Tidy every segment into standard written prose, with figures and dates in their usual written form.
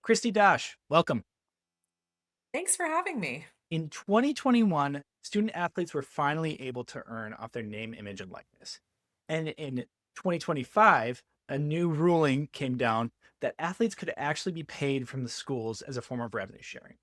Kristi, Dosh, welcome. Thanks for having me. In 2021, student athletes were finally able to earn off their name, image, and likeness. And in 2025, a new ruling came down that athletes could actually be paid from the schools as a form of revenue sharing.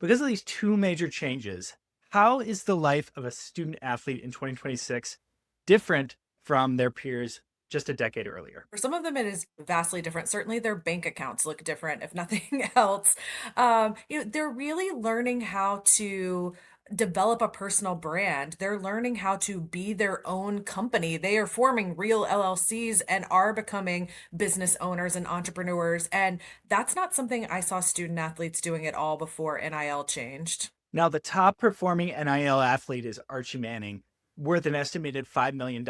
Because of these two major changes, how is the life of a student athlete in 2026 different from their peers just a decade earlier? For some of them, it is vastly different. Certainly, their bank accounts look different, if nothing else. They're really learning how to develop a personal brand. They're learning how to be their own company. They are forming real LLCs and are becoming business owners and entrepreneurs. And that's not something I saw student athletes doing at all before NIL changed. Now, the top performing NIL athlete is Archie Manning, worth an estimated $5 million.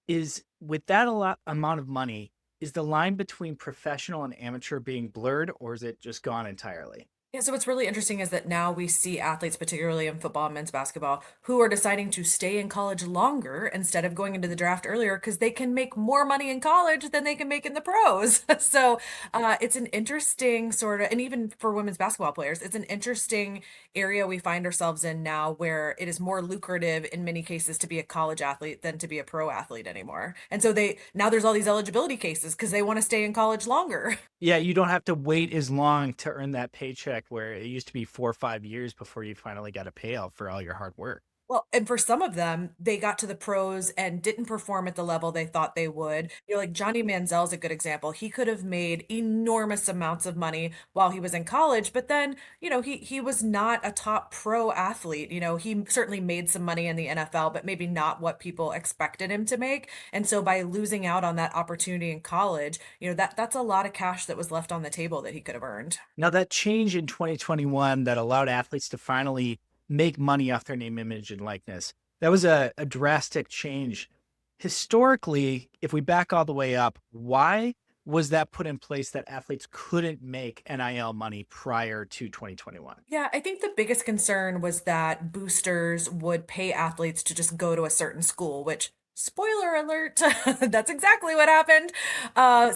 Is with that a lot amount of money, is the line between professional and amateur being blurred, or is it just gone entirely? Yeah, so what's really interesting is that now we see athletes, particularly in football and men's basketball, who are deciding to stay in college longer instead of going into the draft earlier because they can make more money in college than they can make in the pros. So it's an interesting sort of, and even for women's basketball players, it's an interesting area we find ourselves in now where it is more lucrative in many cases to be a college athlete than to be a pro athlete anymore. And so now there's all these eligibility cases because they want to stay in college longer. Yeah, you don't have to wait as long to earn that paycheck where it used to be 4 or 5 years before you finally got a payout for all your hard work. Well, and for some of them, they got to the pros and didn't perform at the level they thought they would. Like Johnny Manziel's a good example. He could have made enormous amounts of money while he was in college, but then, he was not a top pro athlete. He certainly made some money in the NFL, but maybe not what people expected him to make. And so by losing out on that opportunity in college, that's a lot of cash that was left on the table that he could have earned. Now, that change in 2021 that allowed athletes to finally make money off their name, image, and likeness, that was a drastic change. Historically, if we back all the way up, why was that put in place that athletes couldn't make NIL money prior to 2021? Yeah, I think the biggest concern was that boosters would pay athletes to just go to a certain school, which, spoiler alert, that's exactly what happened.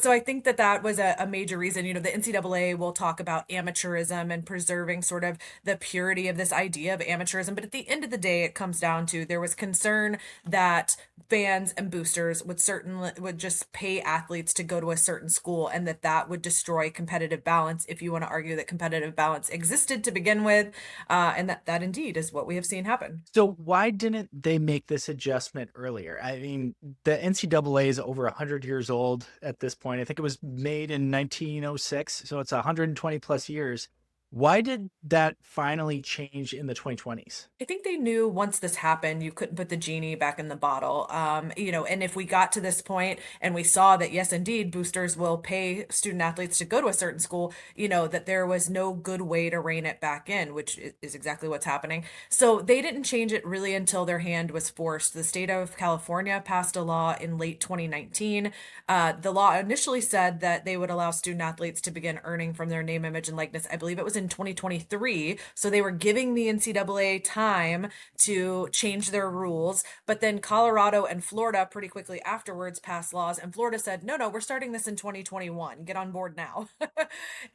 So I think that was a major reason. The NCAA will talk about amateurism and preserving sort of the purity of this idea of amateurism. But at the end of the day, it comes down to there was concern that fans and boosters would just pay athletes to go to a certain school and that would destroy competitive balance if you want to argue that competitive balance existed to begin with, and that indeed is what we have seen happen. So why didn't they make this adjustment earlier? I mean, the NCAA is over 100 years old at this point. I think it was made in 1906, so it's 120 plus years. Why did that finally change in the 2020s? I think they knew once this happened, you couldn't put the genie back in the bottle. And if we got to this point and we saw that, yes, indeed, boosters will pay student athletes to go to a certain school, that there was no good way to rein it back in, which is exactly what's happening. So they didn't change it really until their hand was forced. The state of California passed a law in late 2019. The law initially said that they would allow student athletes to begin earning from their name, image, and likeness. I believe it was in 2023. So they were giving the NCAA time to change their rules. But then Colorado and Florida pretty quickly afterwards passed laws. And Florida said, no, no, we're starting this in 2021. Get on board now.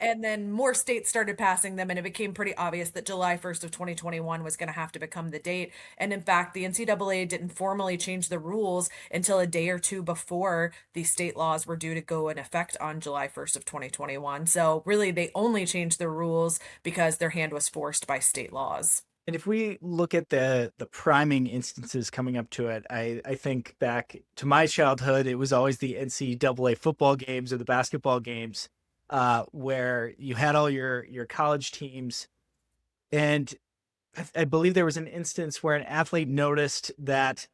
And then more states started passing them. And it became pretty obvious that July 1st of 2021 was going to have to become the date. And in fact, the NCAA didn't formally change the rules until a day or two before the state laws were due to go in effect on July 1st of 2021. So really, they only changed the rules because their hand was forced by state laws. And if we look at the priming instances coming up to it, I think back to my childhood, it was always the NCAA football games or the basketball games, where you had all your college teams. And I believe there was an instance where an athlete noticed that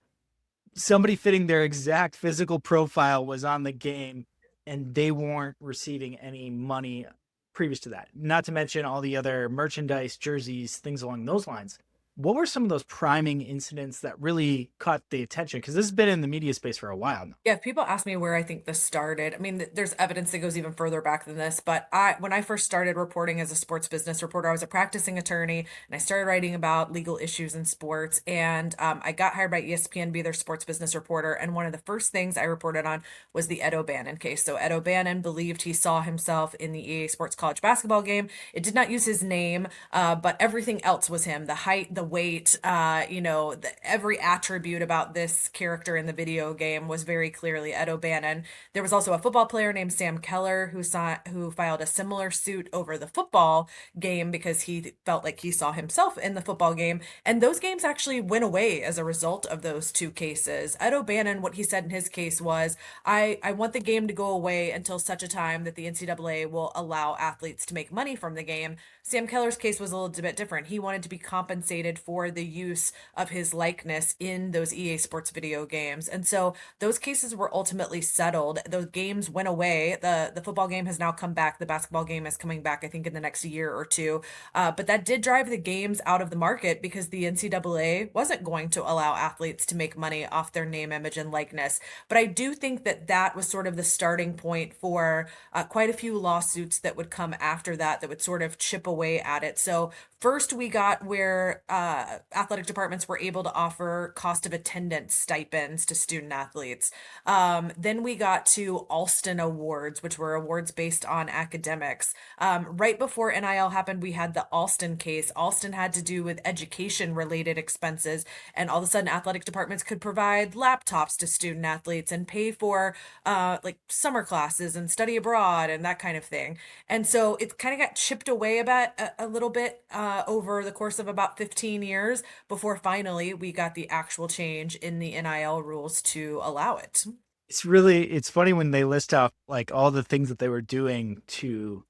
somebody fitting their exact physical profile was on the game and they weren't receiving any money previous to that. Not to mention all the other merchandise, jerseys, things along those lines. what were some of those priming incidents that really caught the attention? Because this has been in the media space for a while now. Yeah, if people ask me where I think this started, I mean, there's evidence that goes even further back than this. But when I first started reporting as a sports business reporter, I was a practicing attorney, and I started writing about legal issues in sports. And I got hired by ESPN to be their sports business reporter. And one of the first things I reported on was the Ed O'Bannon case. So Ed O'Bannon believed he saw himself in the EA Sports college basketball game. It did not use his name, but everything else was him: the height, the weight, every attribute about this character in the video game was very clearly Ed O'Bannon. There was also a football player named Sam Keller who filed a similar suit over the football game because he felt like he saw himself in the football game. And those games actually went away as a result of those two cases. Ed O'Bannon, what he said in his case was, I want the game to go away until such a time that the NCAA will allow athletes to make money from the game. Sam Keller's case was a little bit different. He wanted to be compensated for the use of his likeness in those EA Sports video games. And so those cases were ultimately settled. Those games went away. The football game has now come back. The basketball game is coming back, I think, in the next year or two. But that did drive the games out of the market because the NCAA wasn't going to allow athletes to make money off their name, image, and likeness. But I do think that that was sort of the starting point for quite a few lawsuits that would come after that would sort of chip away at it. So first, we got where athletic departments were able to offer cost of attendance stipends to student athletes. Then we got to Alston Awards, which were awards based on academics. Right before NIL happened, we had the Alston case. Alston had to do with education related expenses, and all of a sudden, athletic departments could provide laptops to student athletes and pay for like summer classes and study abroad and that kind of thing. And so it kind of got chipped away a little bit over the course of about 15 years before finally we got the actual change in the NIL rules to allow it. It's funny when they list out like all the things that they were doing to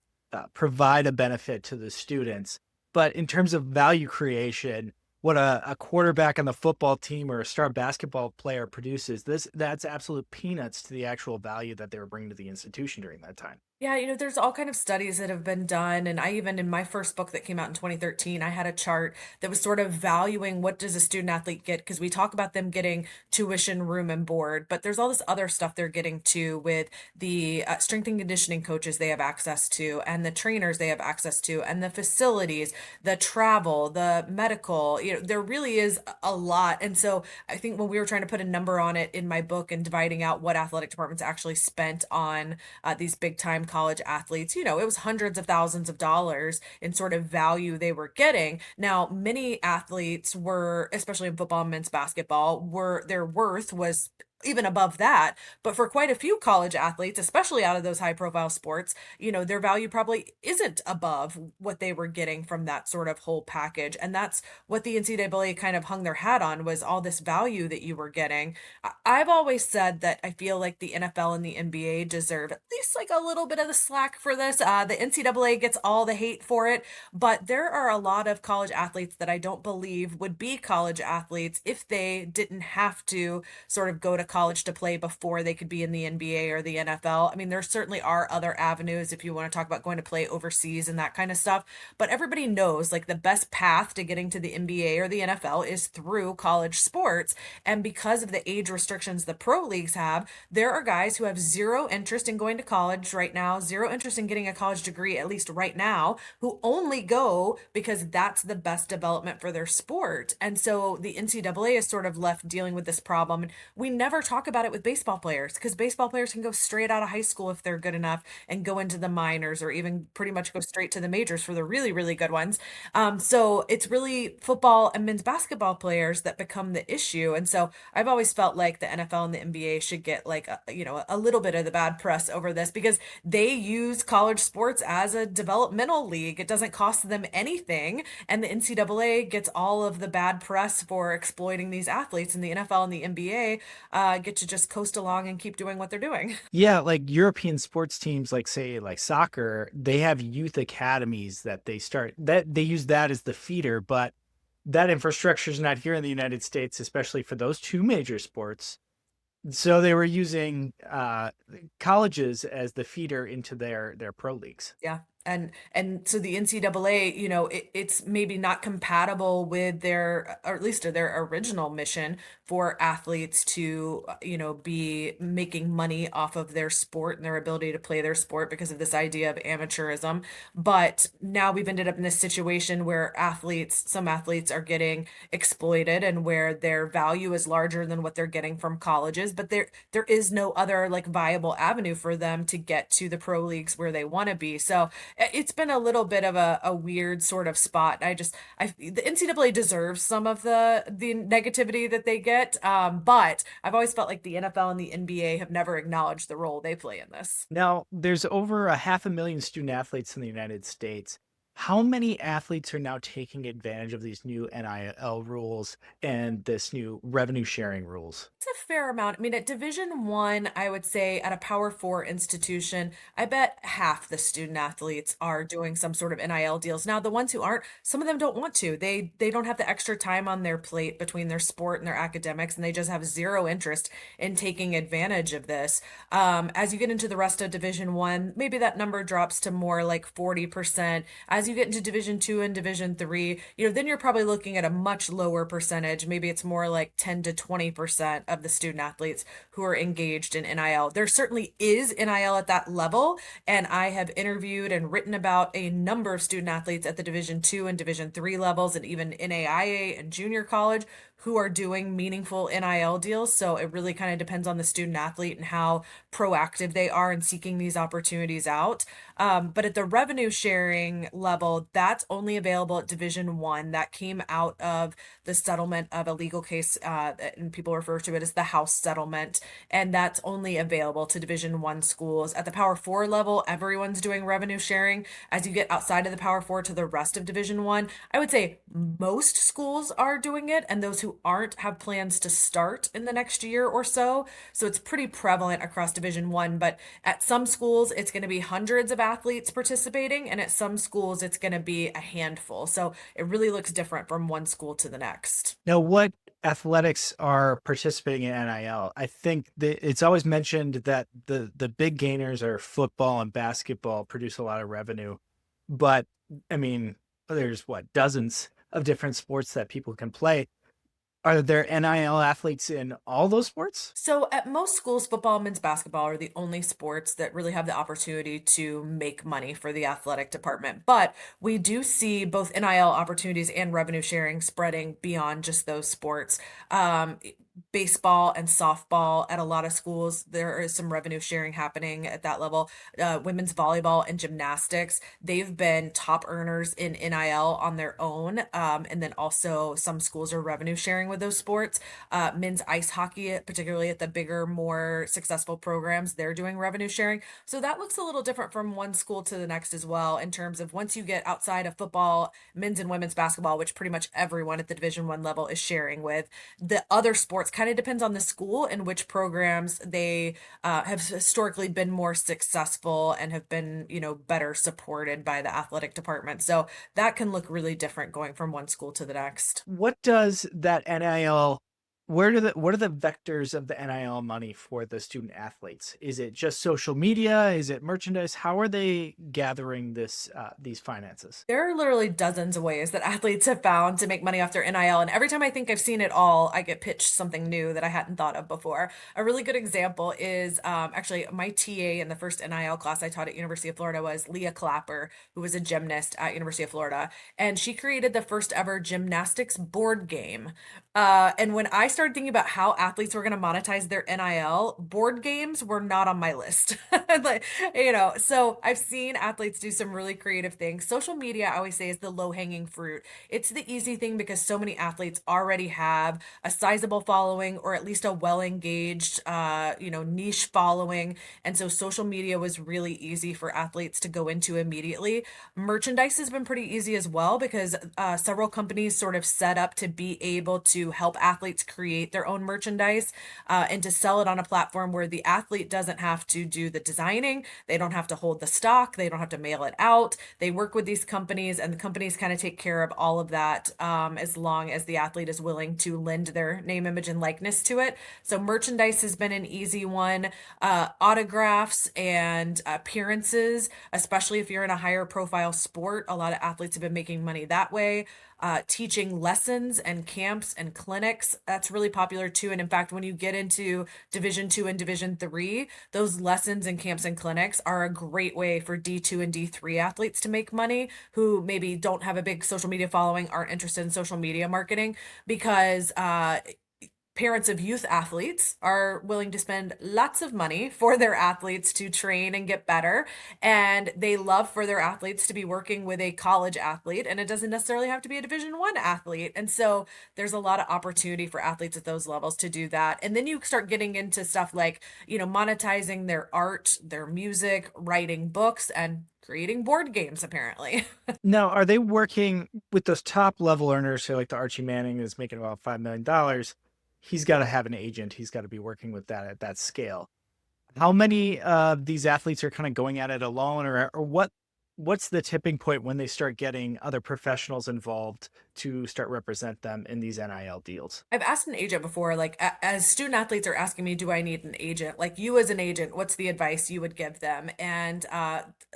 provide a benefit to the students. But in terms of value creation, what a quarterback on the football team or a star basketball player produces, that's absolute peanuts to the actual value that they were bringing to the institution during that time. Yeah, there's all kind of studies that have been done. And I even in my first book that came out in 2013, I had a chart that was sort of valuing what does a student athlete get? Because we talk about them getting tuition, room, and board, but there's all this other stuff they're getting to with the strength and conditioning coaches they have access to, and the trainers they have access to, and the facilities, the travel, the medical. There really is a lot. And so I think when we were trying to put a number on it in my book and dividing out what athletic departments actually spent on these big time college athletes, it was hundreds of thousands of dollars in sort of value they were getting. Now, many athletes were, especially in football and men's basketball, were their worth was even above that. But for quite a few college athletes, especially out of those high profile sports, their value probably isn't above what they were getting from that sort of whole package. And that's what the NCAA kind of hung their hat on, was all this value that you were getting. I've always said that I feel like the NFL and the NBA deserve at least like a little bit of the slack for this. The NCAA gets all the hate for it, but there are a lot of college athletes that I don't believe would be college athletes if they didn't have to sort of go to college to play before they could be in the NBA or the NFL. I mean, there certainly are other avenues if you want to talk about going to play overseas and that kind of stuff, but everybody knows like the best path to getting to the NBA or the NFL is through college sports. And because of the age restrictions the pro leagues have, there are guys who have zero interest in going to college right now, zero interest in getting a college degree, at least right now, who only go because that's the best development for their sport. And so the NCAA is sort of left dealing with this problem. And we never talk about it with baseball players because baseball players can go straight out of high school if they're good enough and go into the minors or even pretty much go straight to the majors for the really, really good ones. So it's really football and men's basketball players that become the issue. And so I've always felt like the NFL and the NBA should get like a little bit of the bad press over this because they use college sports as a developmental league. It doesn't cost them anything, and the NCAA gets all of the bad press for exploiting these athletes, and the NFL and the NBA get to just coast along and keep doing what they're doing. Yeah, like European sports teams, like say like soccer, they have youth academies that they use that as the feeder, but that infrastructure is not here in the United States, especially for those two major sports. So they were using colleges as the feeder into their pro leagues. Yeah. And so the NCAA, it's maybe not compatible with their, or at least their original mission for athletes to, be making money off of their sport and their ability to play their sport because of this idea of amateurism. But now we've ended up in this situation where some athletes are getting exploited and where their value is larger than what they're getting from colleges, but there is no other like viable avenue for them to get to the pro leagues where they want to be. So it's been a little bit of a weird sort of spot. The NCAA deserves some of the negativity that they get, but I've always felt like the NFL and the NBA have never acknowledged the role they play in this. Now, there's over a 500,000 student athletes in the United States. How many athletes are now taking advantage of these new NIL rules and this new revenue sharing rules? It's a fair amount. I mean, at Division 1, I would say at a Power 4 institution, I bet half the student athletes are doing some sort of NIL deals. Now, the ones who aren't, some of them don't want to. They don't have the extra time on their plate between their sport and their academics, and they just have zero interest in taking advantage of this. As you get into the rest of Division 1, maybe that number drops to more like 40%. As you get into Division 2 and Division 3, then you're probably looking at a much lower percentage. Maybe it's more like 10 to 20% of the student athletes who are engaged in NIL. There certainly is NIL at that level, and I have interviewed and written about a number of student athletes at the Division 2 and Division 3 levels, and even NAIA and junior college who are doing meaningful NIL deals. So it really kind of depends on the student athlete and how proactive they are in seeking these opportunities out. But at the revenue sharing level, that's only available at Division 1. That came out of the settlement of a legal case, and people refer to it as the House settlement. And that's only available to Division 1 schools. At the Power 4 level, everyone's doing revenue sharing. As you get outside of the Power 4 to the rest of Division 1, I would say most schools are doing it, and those who aren't have plans to start in the next year or so. So it's pretty prevalent across Division 1. But at some schools, it's going to be hundreds of athletes participating, and at some schools, it's going to be a handful. So it really looks different from one school to the next. Now, what athletics are participating in NIL? I think that it's always mentioned that the big gainers are football and basketball produce a lot of revenue, but I mean, there's what, dozens of different sports that people can play. Are there NIL athletes in all those sports? So at most schools, football and men's basketball are the only sports that really have the opportunity to make money for the athletic department. But we do see both NIL opportunities and revenue sharing spreading beyond just those sports. Baseball and softball at a lot of schools, there is some revenue sharing happening at that level. Women's volleyball and gymnastics, they've been top earners in NIL on their own. And then also some schools are revenue sharing with those sports. Men's ice hockey, particularly at the bigger, more successful programs, they're doing revenue sharing. So that looks a little different from one school to the next as well, in terms of once you get outside of football, men's and women's basketball, which pretty much everyone at the Division 1 level is sharing with. The other sports kind of depends on the school and which programs they have historically been more successful and have been, better supported by the athletic department. So that can look really different going from one school to the next. What does that NIL, what are the vectors of the NIL money for the student athletes? Is it just social media? Is it merchandise? How are they gathering these finances? There are literally dozens of ways that athletes have found to make money off their NIL. And every time I think I've seen it all, I get pitched something new that I hadn't thought of before. A really good example is actually my TA in the first NIL class I taught at University of Florida was Leah Clapper, who was a gymnast at University of Florida. And she created the first ever gymnastics board game. And when I started thinking about how athletes were going to monetize their NIL, board games were not on my list. Like, so I've seen athletes do some really creative things. Social media, I always say, is the low-hanging fruit. It's the easy thing because so many athletes already have a sizable following or at least a well-engaged, niche following. And so social media was really easy for athletes to go into immediately. Merchandise has been pretty easy as well because several companies sort of set up to be able to help athletes create create their own merchandise and to sell it on a platform where the athlete doesn't have to do the designing, they don't have to hold the stock, they don't have to mail it out. They work with these companies, and the companies kind of take care of all of that as long as the athlete is willing to lend their name, image, and likeness to it. So merchandise has been an easy one. Autographs and appearances, especially if you're in a higher profile sport, a lot of athletes have been making money that way. Teaching lessons and camps and clinics, that's really popular too. And in fact, when you get into Division 2 and Division 3, those lessons and camps and clinics are a great way for D2 and D3 athletes to make money who maybe don't have a big social media following, aren't interested in social media marketing, because parents of youth athletes are willing to spend lots of money for their athletes to train and get better. And they love for their athletes to be working with a college athlete, and it doesn't necessarily have to be a Division 1 athlete. And so there's a lot of opportunity for athletes at those levels to do that. And then you start getting into stuff like, monetizing their art, their music, writing books, and creating board games, apparently. Now, are they working with those top level earners? So, like the Archie Manning is making about $5 million. He's got to have an agent. He's got to be working with that at that scale. How many of these athletes are kind of going at it alone, or what's the tipping point when they start getting other professionals involved to start represent them in these NIL deals? I've asked an agent before, like as student athletes are asking me, do I need an agent? Like you as an agent, what's the advice you would give them? And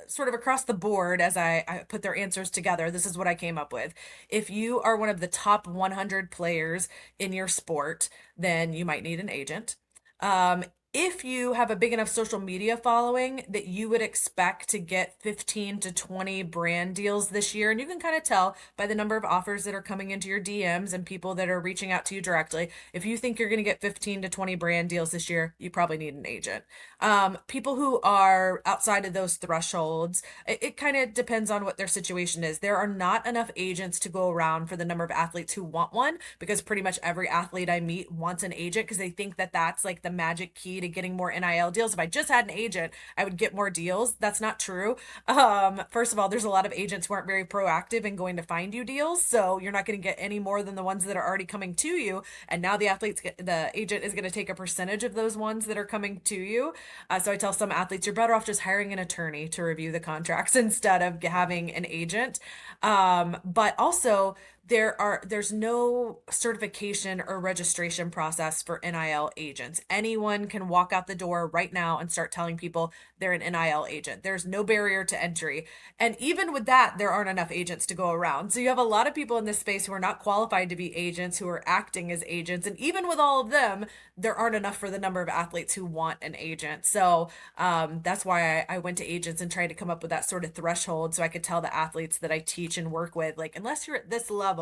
sort of across the board, as I put their answers together, this is what I came up with. If you are one of the top 100 players in your sport, then you might need an agent. Um, if you have a big enough social media following that you would expect to get 15 to 20 brand deals this year, and you can kind of tell by the number of offers that are coming into your DMs and people that are reaching out to you directly. If you think you're going to get 15 to 20 brand deals this year, you probably need an agent. People who are outside of those thresholds, it kind of depends on what their situation is. There are not enough agents to go around for the number of athletes who want one, because pretty much every athlete I meet wants an agent because they think that that's like the magic key to getting more NIL deals. If I just had an agent, I would get more deals. That's not true. First of all, there's a lot of agents who aren't very proactive in going to find you deals, so you're not going to get any more than the ones that are already coming to you. And now the agent is going to take a percentage of those ones that are coming to you. So I tell some athletes, you're better off just hiring an attorney to review the contracts instead of having an agent. But also, there's no certification or registration process for NIL agents. Anyone can walk out the door right now and start telling people they're an NIL agent. There's no barrier to entry. And even with that, there aren't enough agents to go around. So you have a lot of people in this space who are not qualified to be agents, who are acting as agents. And even with all of them, there aren't enough for the number of athletes who want an agent. So that's why I went to agents and tried to come up with that sort of threshold so I could tell the athletes that I teach and work with, like, unless you're at this level,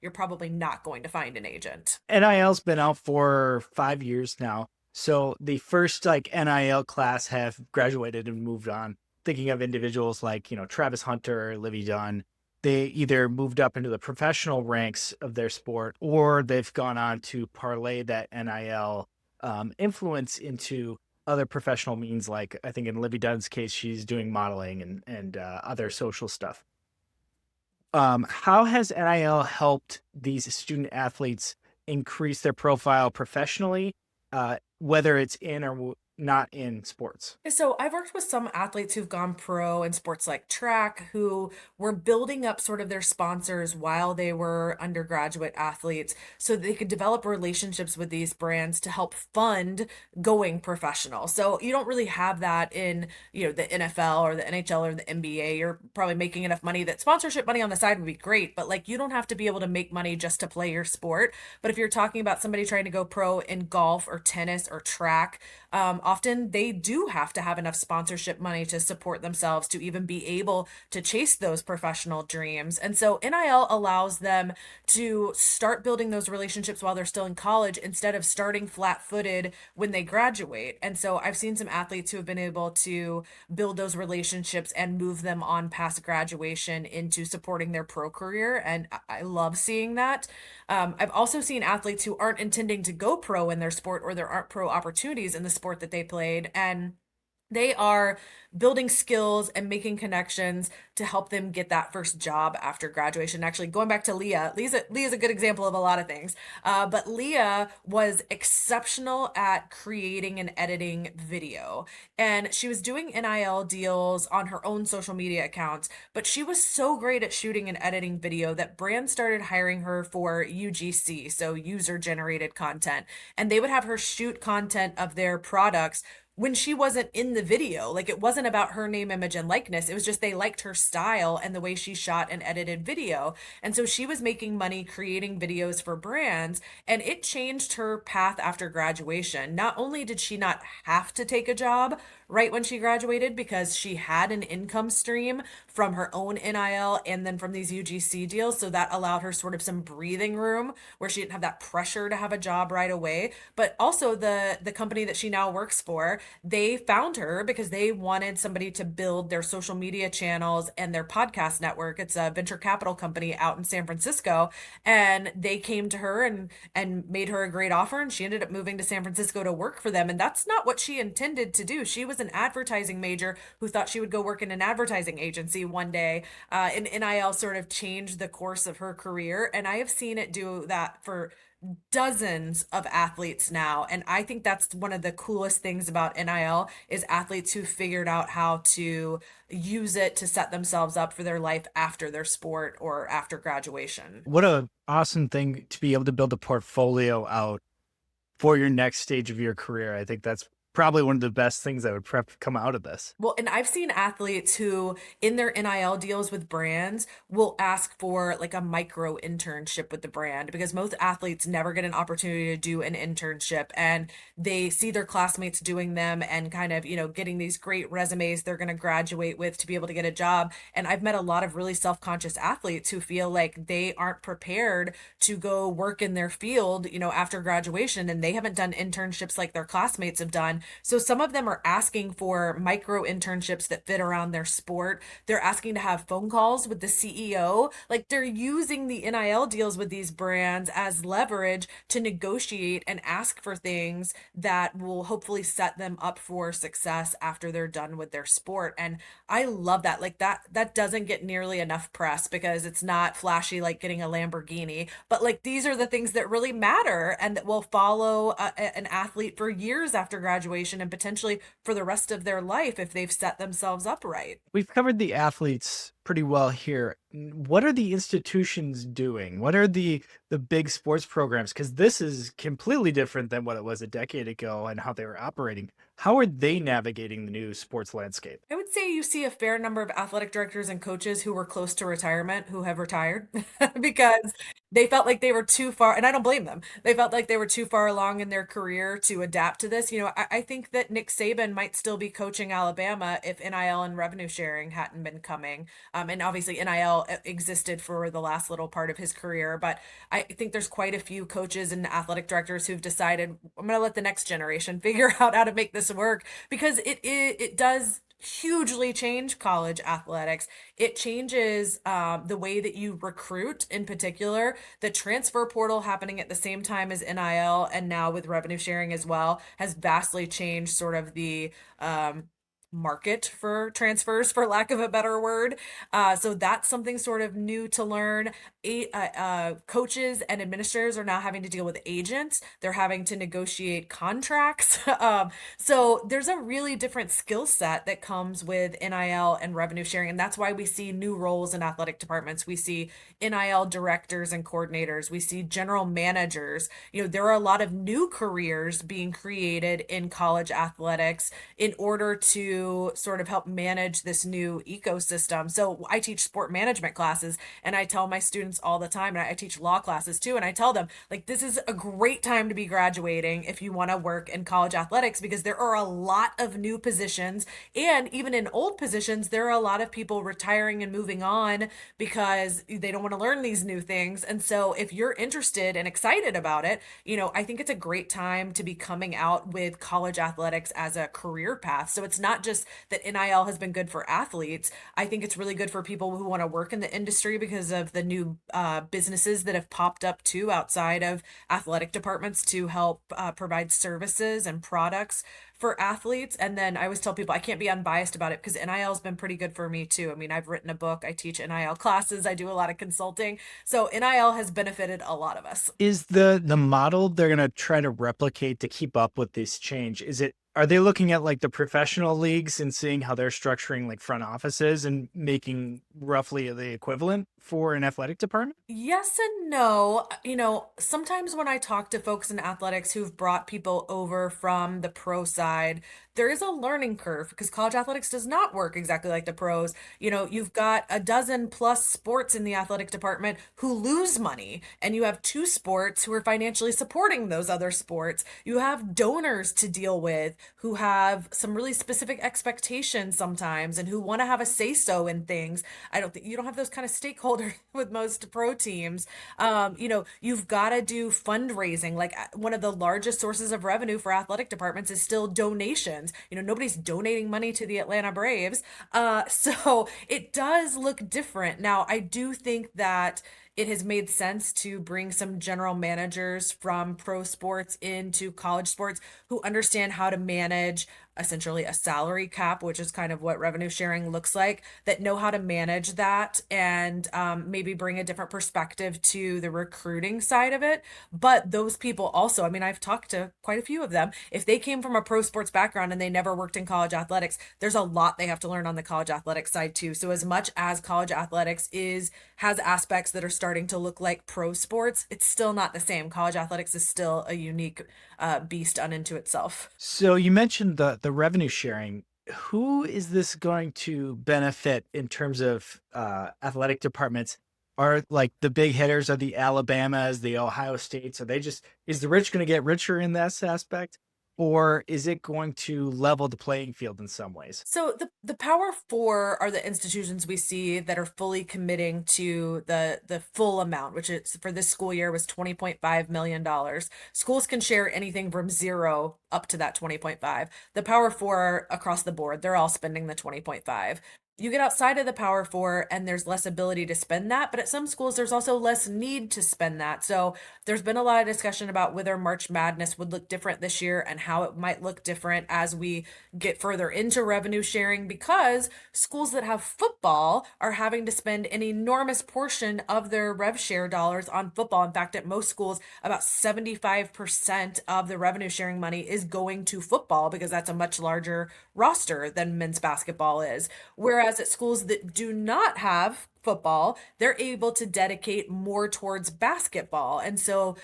you're probably not going to find an agent. NIL's been out for 5 years now. So the first like NIL class have graduated and moved on. Thinking of individuals like, Travis Hunter, Livy Dunn, they either moved up into the professional ranks of their sport, or they've gone on to parlay that NIL influence into other professional means. Like I think in Livy Dunn's case, she's doing modeling and other social stuff. How has NIL helped these student athletes increase their profile professionally, whether it's in or not in sports? So I've worked with some athletes who've gone pro in sports like track, who were building up sort of their sponsors while they were undergraduate athletes so they could develop relationships with these brands to help fund going professional. So you don't really have that in, the NFL or the NHL or the NBA. You're probably making enough money that sponsorship money on the side would be great, but like you don't have to be able to make money just to play your sport. But if you're talking about somebody trying to go pro in golf or tennis or track, often they do have to have enough sponsorship money to support themselves to even be able to chase those professional dreams. And so NIL allows them to start building those relationships while they're still in college instead of starting flat-footed when they graduate. And so I've seen some athletes who have been able to build those relationships and move them on past graduation into supporting their pro career. And I love seeing that. I've also seen athletes who aren't intending to go pro in their sport, or there aren't pro opportunities in the sport that they played, and They are building skills and making connections to help them get that first job after graduation. Actually, going back to Leah's a good example of a lot of things. But Leah was exceptional at creating and editing video. And she was doing NIL deals on her own social media accounts, but she was so great at shooting and editing video that brands started hiring her for UGC, so user generated content. And they would have her shoot content of their products when she wasn't in the video. Like, it wasn't about her name, image, and likeness. It was just they liked her style and the way she shot and edited video. And so she was making money creating videos for brands, and it changed her path after graduation. Not only did she not have to take a job right when she graduated because she had an income stream from her own NIL and then from these UGC deals, so that allowed her sort of some breathing room where she didn't have that pressure to have a job right away. But also the company that she now works for, they found her because they wanted somebody to build their social media channels and their podcast network. It's a venture capital company out in San Francisco, and they came to her and made her a great offer, and she ended up moving to San Francisco to work for them. And that's not what she intended to do. She was an advertising major who thought she would go work in an advertising agency one day. And NIL sort of changed the course of her career, and I have seen it do that for dozens of athletes now. And I think that's one of the coolest things about NIL is athletes who figured out how to use it to set themselves up for their life after their sport or after graduation. What a awesome thing to be able to build a portfolio out for your next stage of your career. I think that's probably one of the best things that would come out of this. Well, and I've seen athletes who, in their NIL deals with brands, will ask for like a micro internship with the brand because most athletes never get an opportunity to do an internship, and they see their classmates doing them and kind of, getting these great resumes they're going to graduate with to be able to get a job. And I've met a lot of really self-conscious athletes who feel like they aren't prepared to go work in their field, after graduation, and they haven't done internships like their classmates have done. So some of them are asking for micro internships that fit around their sport. They're asking to have phone calls with the CEO. Like, they're using the NIL deals with these brands as leverage to negotiate and ask for things that will hopefully set them up for success after they're done with their sport. And I love that. Like, that doesn't get nearly enough press because it's not flashy like getting a Lamborghini, but like these are the things that really matter and that will follow an athlete for years after graduation and potentially for the rest of their life if they've set themselves up right. We've covered the athletes pretty well here. What are the institutions doing? What are the big sports programs? Because this is completely different than what it was a decade ago and how they were operating. How are they navigating the new sports landscape? I would say you see a fair number of athletic directors and coaches who were close to retirement who have retired because they felt like they were too far, and I don't blame them. They felt like they were too far along in their career to adapt to this. I think that Nick Saban might still be coaching Alabama if NIL and revenue sharing hadn't been coming. And obviously NIL existed for the last little part of his career, but I think there's quite a few coaches and athletic directors who've decided, I'm going to let the next generation figure out how to make this work because it does hugely change college athletics. It changes the way that you recruit in particular. The transfer portal happening at the same time as NIL and now with revenue sharing as well has vastly changed sort of the market for transfers, for lack of a better word. So that's something sort of new to learn. Coaches and administrators are now having to deal with agents. They're having to negotiate contracts. So there's a really different skill set that comes with NIL and revenue sharing. And that's why we see new roles in athletic departments. We see NIL directors and coordinators. We see general managers. There are a lot of new careers being created in college athletics in order to sort of help manage this new ecosystem. So I teach sport management classes, and I tell my students all the time, and I teach law classes too, and I tell them, like, this is a great time to be graduating if you want to work in college athletics because there are a lot of new positions, and even in old positions, there are a lot of people retiring and moving on because they don't want to learn these new things. And so if you're interested and excited about it, I think it's a great time to be coming out with college athletics as a career path. So it's not just that NIL has been good for athletes. I think it's really good for people who want to work in the industry because of the new businesses that have popped up too outside of athletic departments to help provide services and products for athletes. And then I always tell people I can't be unbiased about it because NIL has been pretty good for me too. I mean, I've written a book, I teach NIL classes, I do a lot of consulting. So NIL has benefited a lot of us. Is the model they're gonna try to replicate to keep up with this change, is it are they looking at, like, the professional leagues and seeing how they're structuring, like, front offices and making roughly the equivalent for an athletic department? Yes and no. Sometimes when I talk to folks in athletics who've brought people over from the pro side, there is a learning curve because college athletics does not work exactly like the pros. You've got a dozen plus sports in the athletic department who lose money, and you have two sports who are financially supporting those other sports. You have donors to deal with who have some really specific expectations sometimes and who want to have a say so in things. I don't think you don't have those kind of stakeholders with most pro teams. You've got to do fundraising. Like one of the largest sources of revenue for athletic departments is still donations. Nobody's donating money to the Atlanta Braves. So it does look different. Now, I do think that it has made sense to bring some general managers from pro sports into college sports who understand how to manage essentially a salary cap, which is kind of what revenue sharing looks like, that know how to manage that and maybe bring a different perspective to the recruiting side of it. But those people also, I mean, I've talked to quite a few of them. If they came from a pro sports background and they never worked in college athletics, there's a lot they have to learn on the college athletics side too. So as much as college athletics has aspects that are starting to look like pro sports, it's still not the same. College athletics is still a unique beast unto itself. So you mentioned the revenue sharing. Who is this going to benefit in terms of athletic departments? Are like the big hitters are the Alabamas, the Ohio States? Are they just is the rich going to get richer in this aspect, or is it going to level the playing field in some ways? So the Power Four are the institutions we see that are fully committing to the full amount, which is for this school year was $20.5 million. Schools can share anything from zero up to that 20.5. The Power Four are across the board, they're all spending the 20.5. You get outside of the Power Four and there's less ability to spend that, but at some schools there's also less need to spend that. So there's been a lot of discussion about whether March Madness would look different this year and how it might look different as we get further into revenue sharing because schools that have football are having to spend an enormous portion of their rev share dollars on football. In fact, at most schools, about 75% of the revenue sharing money is going to football because that's a much larger roster than men's basketball is. Whereas at schools that do not have football, they're able to dedicate more towards basketball. And so,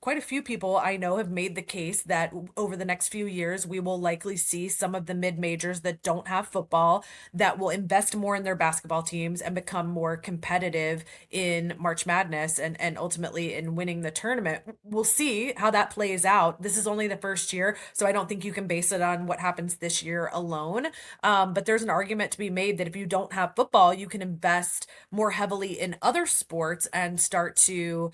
quite a few people I know have made the case that over the next few years, we will likely see some of the mid majors that don't have football that will invest more in their basketball teams and become more competitive in March Madness and ultimately in winning the tournament. We'll see how that plays out. This is only the first year, so I don't think you can base it on what happens this year alone. But there's an argument to be made that if you don't have football, you can invest more heavily in other sports and start to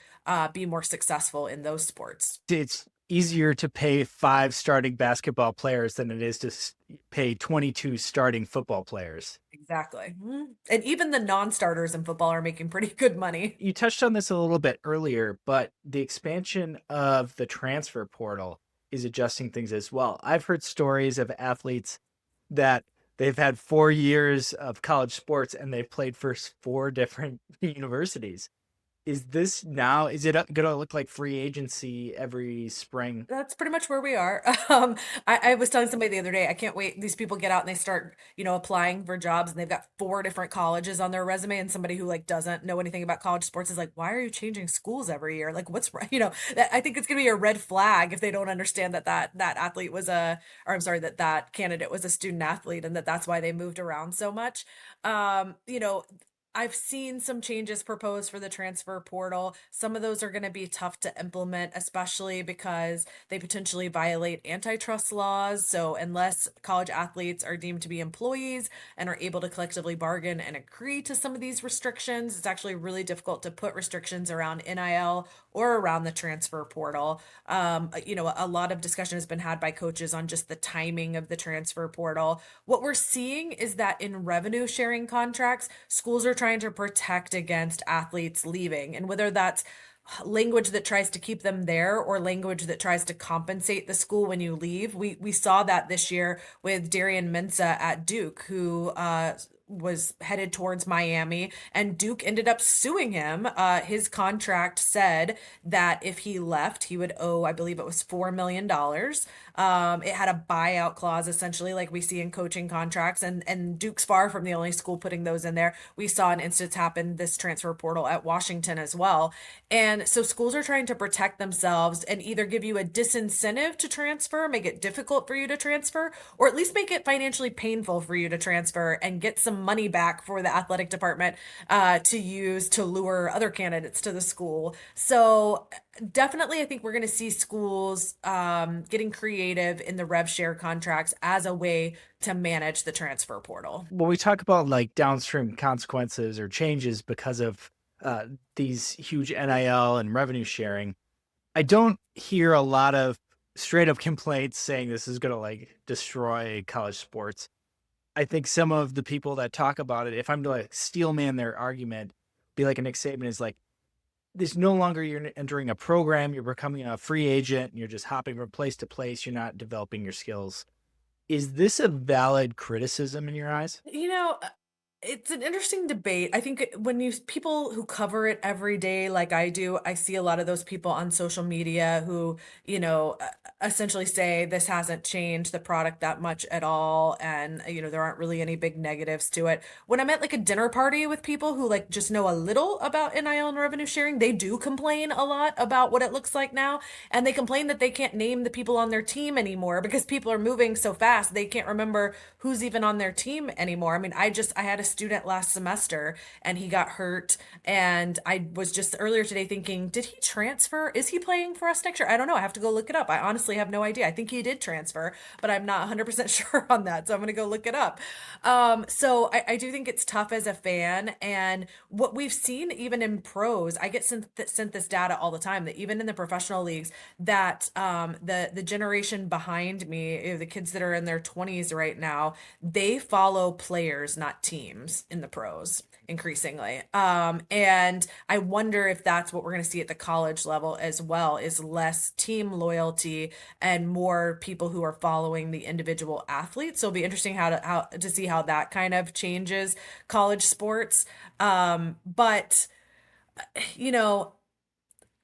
be more successful in those sports. It's easier to pay 5 starting basketball players than it is to pay 22 starting football players. Exactly. And even the non-starters in football are making pretty good money. You touched on this a little bit earlier, but the expansion of the transfer portal is adjusting things as well. I've heard stories of athletes that they've had 4 years of college sports and they've played for 4 different universities. Is it going to look like free agency every spring? That's pretty much where we are. I was telling somebody the other day, I can't wait. These people get out and they start, applying for jobs and they've got 4 different colleges on their resume. And somebody who like doesn't know anything about college sports is like, why are you changing schools every year? Like, what's right? I think it's going to be a red flag if they don't understand that athlete was or I'm sorry, that candidate was a student athlete and that's why they moved around so much. I've seen some changes proposed for the transfer portal. Some of those are going to be tough to implement, especially because they potentially violate antitrust laws. So, unless college athletes are deemed to be employees and are able to collectively bargain and agree to some of these restrictions, it's actually really difficult to put restrictions around NIL or around the transfer portal. A lot of discussion has been had by coaches on just the timing of the transfer portal. What we're seeing is that in revenue sharing contracts, schools are trying to protect against athletes leaving. And whether that's language that tries to keep them there or language that tries to compensate the school when you leave. We saw that this year with Darian Mensah at Duke, who was headed towards Miami, and Duke ended up suing him. His contract said that if he left, he would owe, I believe it was $4 million. It had a buyout clause, essentially, like we see in coaching contracts, and Duke's far from the only school putting those in there. We saw an instance happen this transfer portal at Washington as well. And so schools are trying to protect themselves and either give you a disincentive to transfer, make it difficult for you to transfer, or at least make it financially painful for you to transfer and get some money back for the athletic department to use to lure other candidates to the school. So definitely, I think we're going to see schools getting creative in the rev share contracts as a way to manage the transfer portal. When we talk about like downstream consequences or changes because of these huge NIL and revenue sharing, I don't hear a lot of straight up complaints saying this is going to like destroy college sports. I think some of the people that talk about it, if I'm to like steel man their argument, be like a Nick Saban is like, this no longer you're entering a program, you're becoming a free agent, and you're just hopping from place to place. You're not developing your skills. Is this a valid criticism in your eyes? It's an interesting debate. I think when you people who cover it every day, like I do, I see a lot of those people on social media who, essentially say this hasn't changed the product that much at all. And, there aren't really any big negatives to it. When I'm at like a dinner party with people who like just know a little about NIL and revenue sharing, they do complain a lot about what it looks like now. And they complain that they can't name the people on their team anymore because people are moving so fast. They can't remember who's even on their team anymore. I mean, I had a student last semester and he got hurt. And I was just earlier today thinking, did he transfer? Is he playing for us next year? I don't know. I have to go look it up. I honestly have no idea. I think he did transfer, but I'm not 100% sure on that. So I'm going to go look it up. So I do think it's tough as a fan. And what we've seen even in pros, I get sent this data all the time that even in the professional leagues, that the generation behind me, the kids that are in their 20s right now, they follow players, not teams in the pros increasingly. And I wonder if that's what we're going to see at the college level as well, is less team loyalty and more people who are following the individual athletes. So it'll be interesting how to see how that kind of changes college sports. But you know,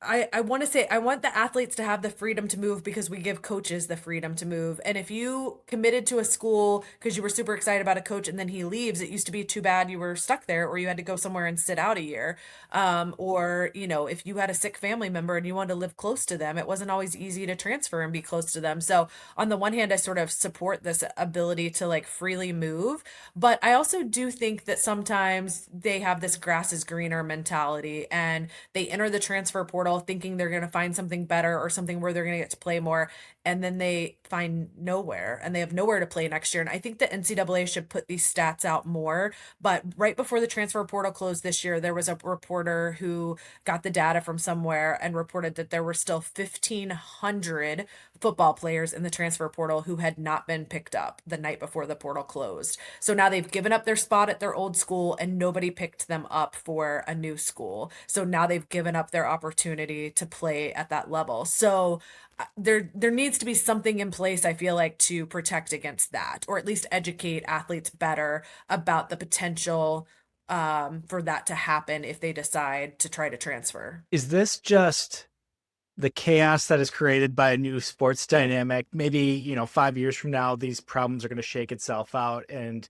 I want to say I want the athletes to have the freedom to move because we give coaches the freedom to move. And if you committed to a school because you were super excited about a coach and then he leaves, it used to be too bad you were stuck there or you had to go somewhere and sit out a year. Or, if you had a sick family member and you wanted to live close to them, it wasn't always easy to transfer and be close to them. So on the one hand, I sort of support this ability to like freely move, but I also do think that sometimes they have this grass is greener mentality and they enter the transfer portal thinking they're going to find something better or something where they're going to get to play more. And then they find nowhere and they have nowhere to play next year. And I think the NCAA should put these stats out more. But right before the transfer portal closed this year, there was a reporter who got the data from somewhere and reported that there were still 1,500 football players in the transfer portal who had not been picked up the night before the portal closed. So now they've given up their spot at their old school and nobody picked them up for a new school. So now they've given up their opportunity to play at that level. So there needs to be something in place, I feel like, to protect against that, or at least educate athletes better about the potential for that to happen if they decide to try to transfer. Is this just the chaos that is created by a new sports dynamic? Maybe, 5 years from now, these problems are going to shake itself out and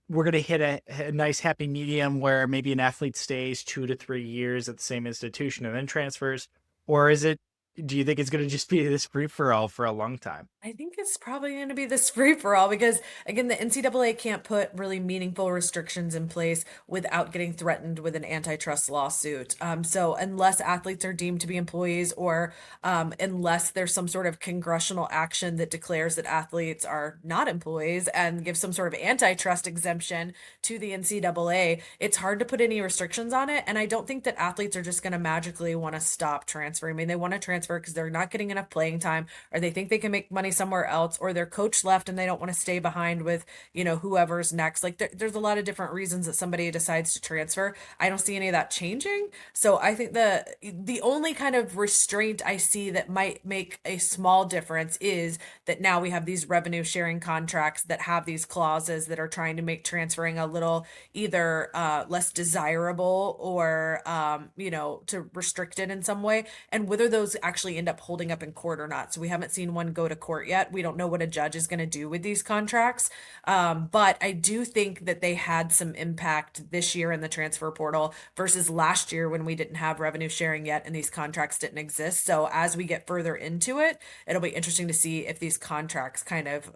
we're going to hit a nice happy medium where maybe an athlete stays 2 to 3 years at the same institution and then transfers? Or is it Do you think it's going to just be this free for all for a long time? I think it's probably going to be this free for all because, again, the NCAA can't put really meaningful restrictions in place without getting threatened with an antitrust lawsuit. So, unless athletes are deemed to be employees or unless there's some sort of congressional action that declares that athletes are not employees and gives some sort of antitrust exemption to the NCAA, it's hard to put any restrictions on it. And I don't think that athletes are just going to magically want to stop transferring. I mean, they want to transfer because they're not getting enough playing time or they think they can make money somewhere else, or their coach left and they don't want to stay behind with, whoever's next. Like there's a lot of different reasons that somebody decides to transfer. I don't see any of that changing. So I think the only kind of restraint I see that might make a small difference is that now we have these revenue sharing contracts that have these clauses that are trying to make transferring a little either less desirable or to restrict it in some way, and whether those actually end up holding up in court or not. So we haven't seen one go to court yet. We don't know what a judge is going to do with these contracts. But I do think that they had some impact this year in the transfer portal versus last year when we didn't have revenue sharing yet and these contracts didn't exist. So as we get further into it, it'll be interesting to see if these contracts kind of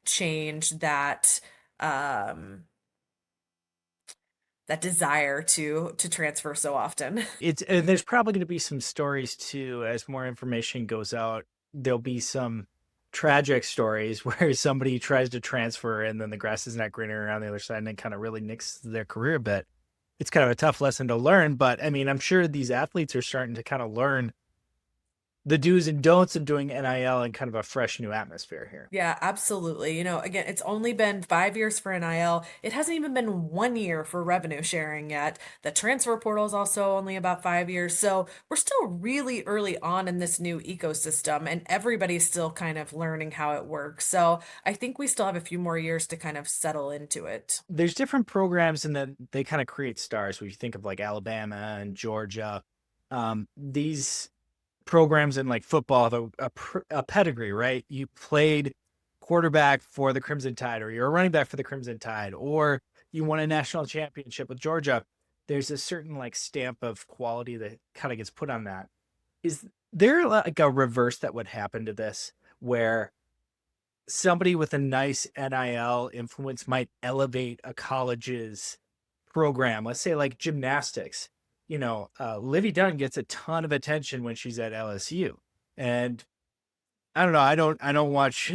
change um, that desire to transfer so often. It's and there's probably going to be some stories too as more information goes out. There'll be some tragic stories where somebody tries to transfer and then the grass is not greener on the other side and it kind of really nicks their career a bit. It's kind of a tough lesson to learn, but I mean, I'm sure these athletes are starting to kind of learn the do's and don'ts of doing NIL in kind of a fresh new atmosphere here. Yeah, absolutely. Again, it's only been 5 years for NIL. It hasn't even been 1 year for revenue sharing yet. The transfer portal is also only about 5 years. So we're still really early on in this new ecosystem, and everybody's still kind of learning how it works. So I think we still have a few more years to kind of settle into it. There's different programs and then they kind of create stars. When you think of like Alabama and Georgia, these programs in like football have a pedigree, right? You played quarterback for the Crimson Tide, or you're a running back for the Crimson Tide, or you won a national championship with Georgia. There's a certain like stamp of quality that kind of gets put on that. Is there like a reverse that would happen to this where somebody with a nice NIL influence might elevate a college's program? Let's say like gymnastics. Livy Dunn gets a ton of attention when she's at LSU, and I don't know. I don't watch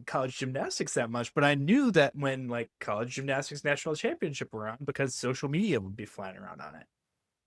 college gymnastics that much, but I knew that when like college gymnastics national championship were on, because social media would be flying around on it.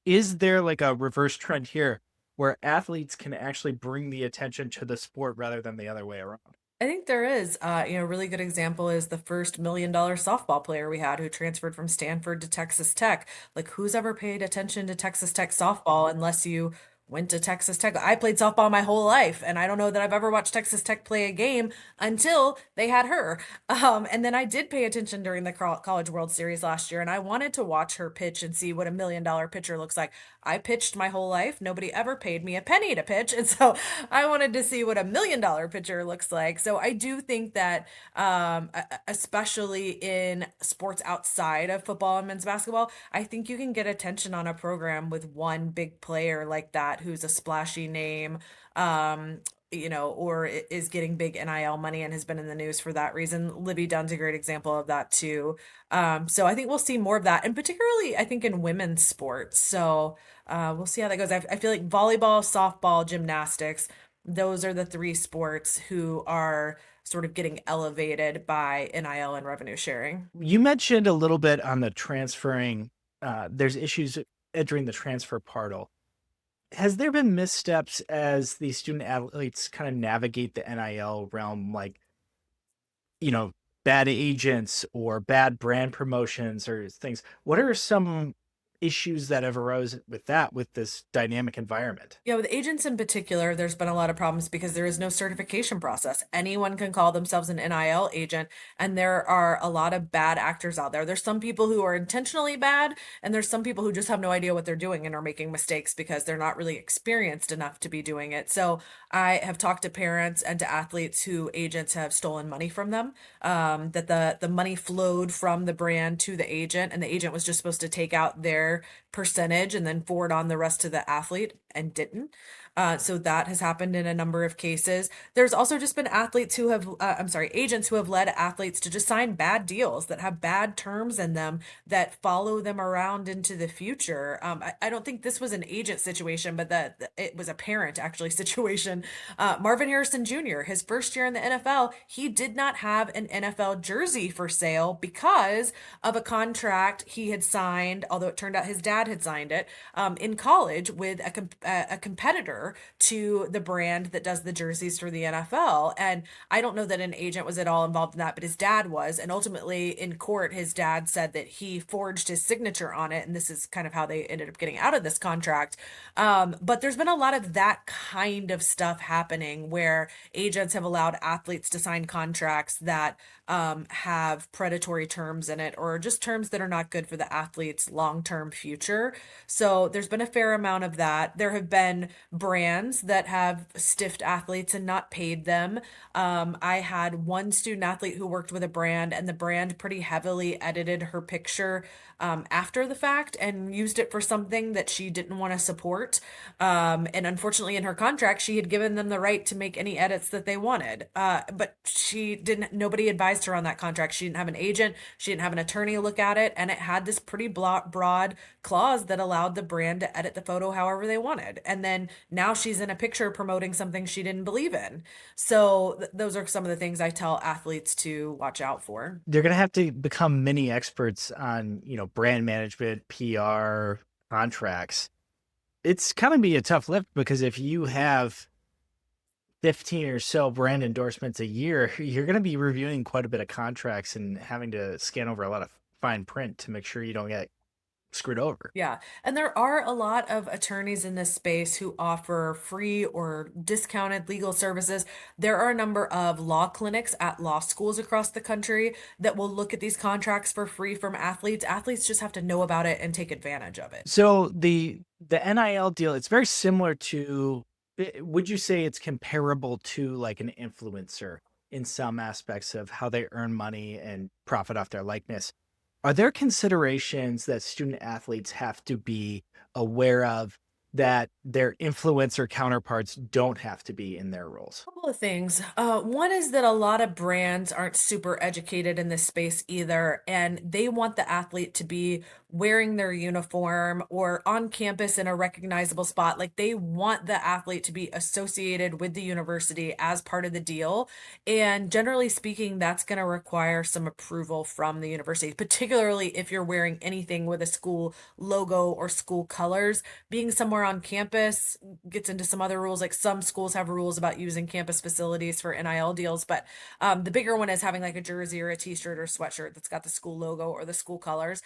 Is there like a reverse trend here where athletes can actually bring the attention to the sport rather than the other way around? I think there is. A really good example is the first $1 million softball player we had who transferred from Stanford to Texas Tech. Like, who's ever paid attention to Texas Tech softball unless you went to Texas Tech? I played softball my whole life, and I don't know that I've ever watched Texas Tech play a game until they had her. And then I did pay attention during the College World Series last year, and I wanted to watch her pitch and see what $1 million pitcher looks like. I pitched my whole life. Nobody ever paid me a penny to pitch. And so I wanted to see what $1 million pitcher looks like. So I do think that, especially in sports outside of football and men's basketball, I think you can get attention on a program with one big player like that who's a splashy name. Or is getting big NIL money and has been in the news for that reason. Libby Dunn's a great example of that too. So I think we'll see more of that, and particularly I think in women's sports. So we'll see how that goes. I feel like volleyball, softball, gymnastics, those are the three sports who are sort of getting elevated by NIL and revenue sharing. You mentioned a little bit on the transferring. There's issues entering the transfer portal. Has there been missteps as the student athletes kind of navigate the NIL realm, like, you know, bad agents or bad brand promotions or things? What are some issues that have arose with that, with this dynamic environment? Yeah, with agents in particular, there's been a lot of problems because there is no certification process. Anyone can call themselves an NIL agent, and there are a lot of bad actors out there. There's some people who are intentionally bad, and there's some people who just have no idea what they're doing and are making mistakes because they're not really experienced enough to be doing it. So I have talked to parents and to athletes who agents have stolen money from them, that the money flowed from the brand to the agent, and the agent was just supposed to take out their percentage and then forward on the rest to the athlete and didn't. So that has happened in a number of cases. There's also just been athletes who have, I'm sorry, agents who have led athletes to just sign bad deals that have bad terms in them that follow them around into the future. I don't think this was an agent situation, but that it was a parent actually situation. Marvin Harrison Jr., his first year in the NFL, he did not have an NFL jersey for sale because of a contract he had signed, although it turned out his dad had signed it in college with a competitor to the brand that does the jerseys for the NFL. And I don't know that an agent was at all involved in that, but his dad was. And ultimately, in court, his dad said that he forged his signature on it. And this is kind of how they ended up getting out of this contract. But there's been a lot of that kind of stuff happening where agents have allowed athletes to sign contracts that have predatory terms in it or just terms that are not good for the athlete's long-term future. So there's been a fair amount of that. There have been brands that have stiffed athletes and not paid them. I had one student athlete who worked with a brand, and the brand pretty heavily edited her picture after the fact and used it for something that she didn't want to support. And unfortunately, in her contract, she had given them the right to make any edits that they wanted. But she didn't, nobody advised her on that contract. She didn't have an agent, she didn't have an attorney look at it. And it had this pretty broad clause that allowed the brand to edit the photo however they wanted. And then now she's in a picture promoting something she didn't believe in. So those are some of the things I tell athletes to watch out for. They're going to have to become mini experts on, brand management, PR, contracts. It's kind of be a tough lift because if you have 15 or so brand endorsements a year, you're going to be reviewing quite a bit of contracts and having to scan over a lot of fine print to make sure you don't get screwed over. Yeah. And there are a lot of attorneys in this space who offer free or discounted legal services. There are a number of law clinics at law schools across the country that will look at these contracts for free from athletes. Athletes just have to know about it and take advantage of it. So the NIL deal, it's very similar to, would you say it's comparable to like an influencer in some aspects of how they earn money and profit off their likeness? Are there considerations that student athletes have to be aware of that their influencer counterparts don't have to be in their roles? Couple of things. One is that a lot of brands aren't super educated in this space either, and they want the athlete to be wearing their uniform or on campus in a recognizable spot. Like they want the athlete to be associated with the university as part of the deal. And generally speaking, that's going to require some approval from the university, particularly if you're wearing anything with a school logo or school colors. Being somewhere on campus gets into some other rules. Like some schools have rules about using campus facilities for NIL deals, but the bigger one is having like a jersey or a t-shirt or sweatshirt that's got the school logo or the school colors.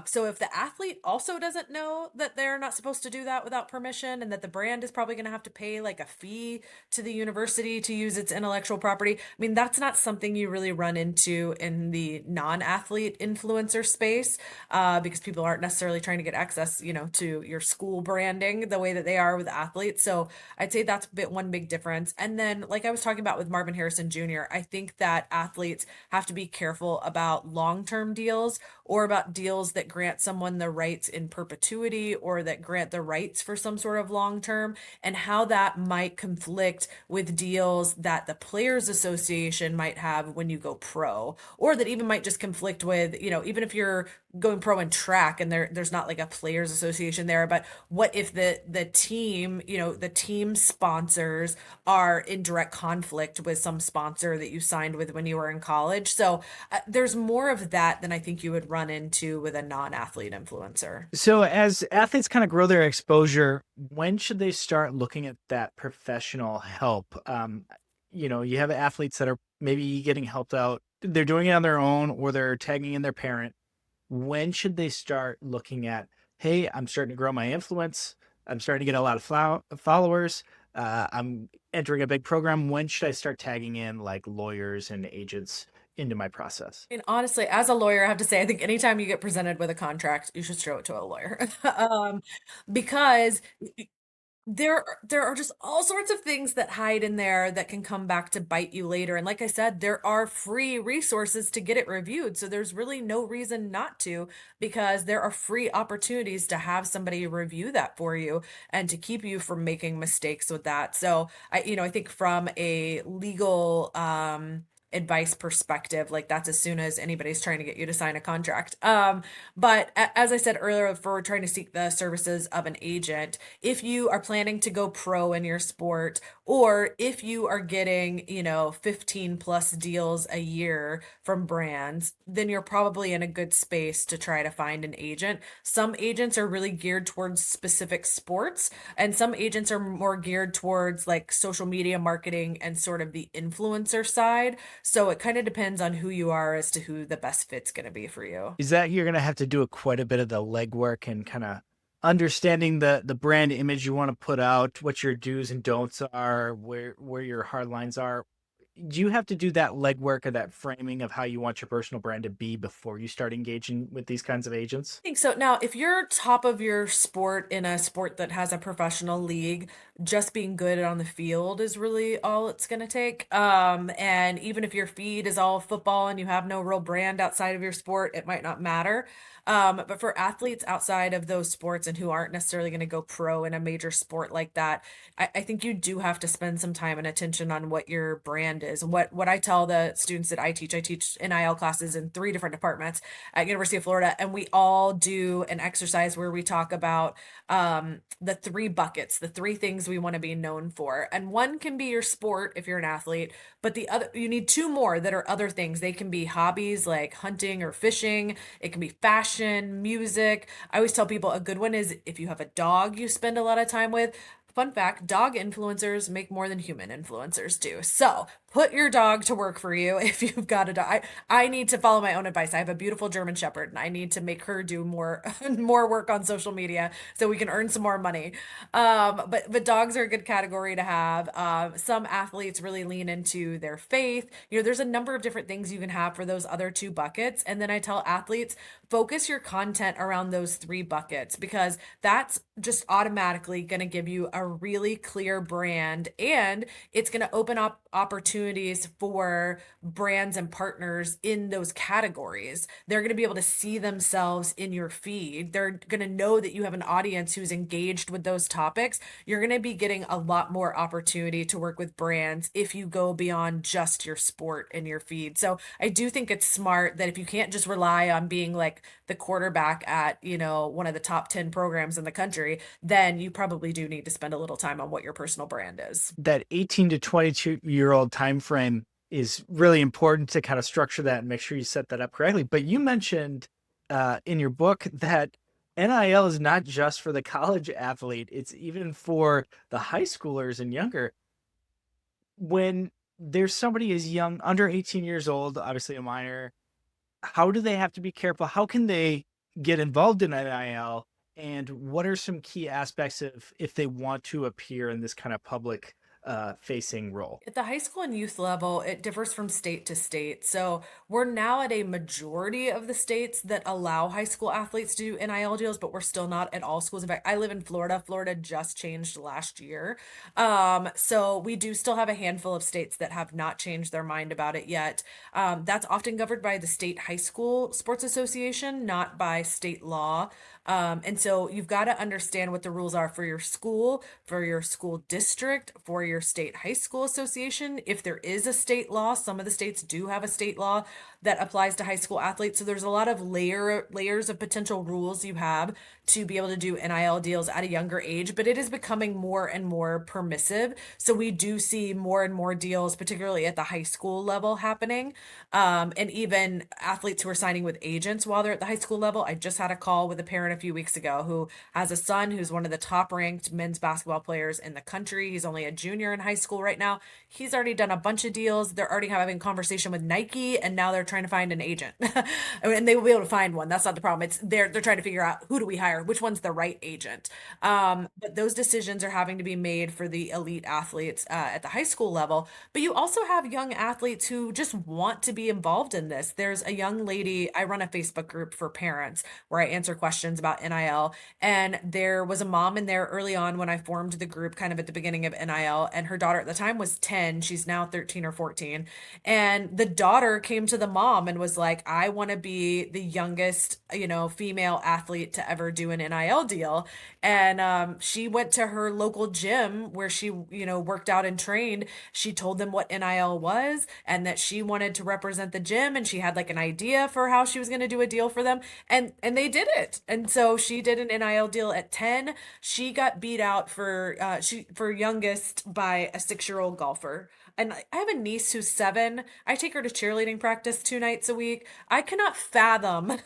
So if the athlete also doesn't know that they're not supposed to do that without permission and that the brand is probably going to have to pay like a fee to the university to use its intellectual property, I mean, that's not something you really run into in the non-athlete influencer space because people aren't necessarily trying to get access, to your school branding the way that they are with athletes. So I'd say that's one big difference. And then, like I was talking about with Marvin Harrison Jr., I think that athletes have to be careful about long-term deals or about deals that grant someone the rights in perpetuity or that grant the rights for some sort of long term and how that might conflict with deals that the Players Association might have when you go pro, or that even might just conflict with, even if you're going pro in track and there's not like a Players Association there, but what if the team, the team sponsors are in direct conflict with some sponsor that you signed with when you were in college? So there's more of that than I think you would run into with a non-athlete influencer. So as athletes kind of grow their exposure, when should they start looking at that professional help? You have athletes that are maybe getting helped out. They're doing it on their own or they're tagging in their parent. When should they start looking at, hey, I'm starting to grow my influence. I'm starting to get a lot of followers. I'm entering a big program. When should I start tagging in like lawyers and agents into my process? And honestly, as a lawyer, I have to say, I think anytime you get presented with a contract, you should show it to a lawyer. Because There are just all sorts of things that hide in there that can come back to bite you later, and like I said, there are free resources to get it reviewed, so there's really no reason not to, because there are free opportunities to have somebody review that for you and to keep you from making mistakes with that. So, I think from a legal, advice perspective, like, that's as soon as anybody's trying to get you to sign a contract. But as I said earlier, for trying to seek the services of an agent, if you are planning to go pro in your sport, or if you are getting, 15 plus deals a year from brands, then you're probably in a good space to try to find an agent. Some agents are really geared towards specific sports, and some agents are more geared towards like social media marketing and sort of the influencer side. So it kind of depends on who you are as to who the best fit's going to be for you. Is that you're gonna have to do quite a bit of the legwork and kinda understanding the brand image you wanna put out, what your do's and don'ts are, where your hard lines are? Do you have to do that legwork or that framing of how you want your personal brand to be before you start engaging with these kinds of agents? Think so. Now, if you're top of your sport in a sport that has a professional league, just being good on the field is really all it's going to take. And even if your feed is all football and you have no real brand outside of your sport, it might not matter. But for athletes outside of those sports and who aren't necessarily going to go pro in a major sport like that, I think you do have to spend some time and attention on what your brand is. What I tell the students that I teach NIL classes in 3 different departments at University of Florida, and we all do an exercise where we talk about the 3 buckets, the 3 things we want to be known for. And one can be your sport if you're an athlete, but the other, you need 2 more that are other things. They can be hobbies like hunting or fishing. It can be fashion, music. I always tell people a good one is if you have a dog you spend a lot of time with. Fun fact, dog influencers make more than human influencers do. So put your dog to work for you if you've got a dog. I need to follow my own advice. I have a beautiful German Shepherd and I need to make her do more more work on social media so we can earn some more money. But dogs are a good category to have. Some athletes really lean into their faith. There's a number of different things you can have for those other 2 buckets. And then I tell athletes, focus your content around those 3 buckets because that's just automatically going to give you a really clear brand, and it's going to open up opportunities for brands and partners in those categories. They're going to be able to see themselves in your feed. They're going to know that you have an audience who's engaged with those topics. You're going to be getting a lot more opportunity to work with brands if you go beyond just your sport in your feed. So I do think it's smart that if you can't just rely on being like the quarterback at, one of the top 10 programs in the country, then you probably do need to spend a little time on what your personal brand is. That 18 to 22-year-old time frame is really important to kind of structure that and make sure you set that up correctly. But you mentioned in your book that NIL is not just for the college athlete, it's even for the high schoolers and younger. When there's somebody as young, under 18 years old, obviously a minor, how do they have to be careful? How can they get involved in NIL? And what are some key aspects of if they want to appear in this kind of public facing role? At the high school and youth level, it differs from state to state. So we're now at a majority of the states that allow high school athletes to do NIL deals, but we're still not at all schools. In fact, I live in Florida. Florida just changed last year. So we do still have a handful of states that have not changed their mind about it yet. That's often governed by the state high school sports association, not by state law. And so you've got to understand what the rules are for your school district, for your state high school association. If there is a state law, some of the states do have a state law that applies to high school athletes. So there's a lot of layers of potential rules you have to be able to do NIL deals at a younger age, but it is becoming more and more permissive. So we do see more and more deals, particularly at the high school level happening. And even athletes who are signing with agents while they're at the high school level. I just had a call with a parent a few weeks ago who has a son who's one of the top ranked men's basketball players in the country. He's only a junior in high school right now. He's already done a bunch of deals. They're already having conversation with Nike, and now they're trying to find an agent. And they will be able to find one. That's not the problem. It's they're trying to figure out who do we hire, which one's the right agent. But those decisions are having to be made for the elite athletes at the high school level. But you also have young athletes who just want to be involved in this. There's a young lady, I run a Facebook group for parents where I answer questions about about NIL. And there was a mom in there early on when I formed the group, kind of at the beginning of NIL. And her daughter at the time was 10. She's now 13 or 14. And the daughter came to the mom and was like, I want to be the youngest, female athlete to ever do an NIL deal. And she went to her local gym where she, worked out and trained. She told them what NIL was and that she wanted to represent the gym, and she had like an idea for how she was going to do a deal for them. And they did it. And so she did an NIL deal at 10. She got beat out for youngest by a 6-year-old golfer. And I have a niece who's 7. I take her to cheerleading practice 2 nights a week. I cannot fathom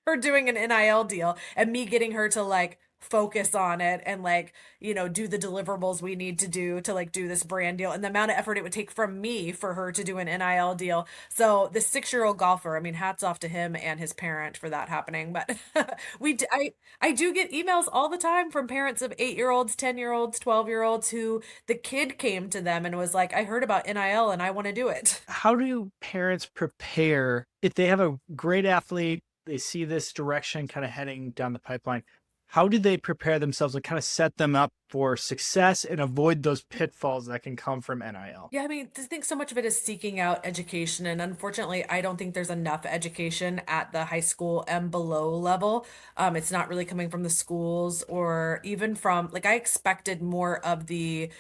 her doing an NIL deal and me getting her to like focus on it and like, do the deliverables we need to do to like do this brand deal, and the amount of effort it would take from me for her to do an NIL deal. So the 6-year-old golfer, I mean, hats off to him and his parent for that happening. But I do get emails all the time from parents of 8-year-olds, 10-year-olds, 12-year-olds who the kid came to them and was like, I heard about NIL and I want to do it. How do parents prepare if they have a great athlete, they see this direction kind of heading down the pipeline? How do they prepare themselves and kind of set them up for success and avoid those pitfalls that can come from NIL? Yeah, I mean, I think so much of it is seeking out education. And unfortunately, I don't think there's enough education at the high school and below level. It's not really coming from the schools or even from, like, I expected more of the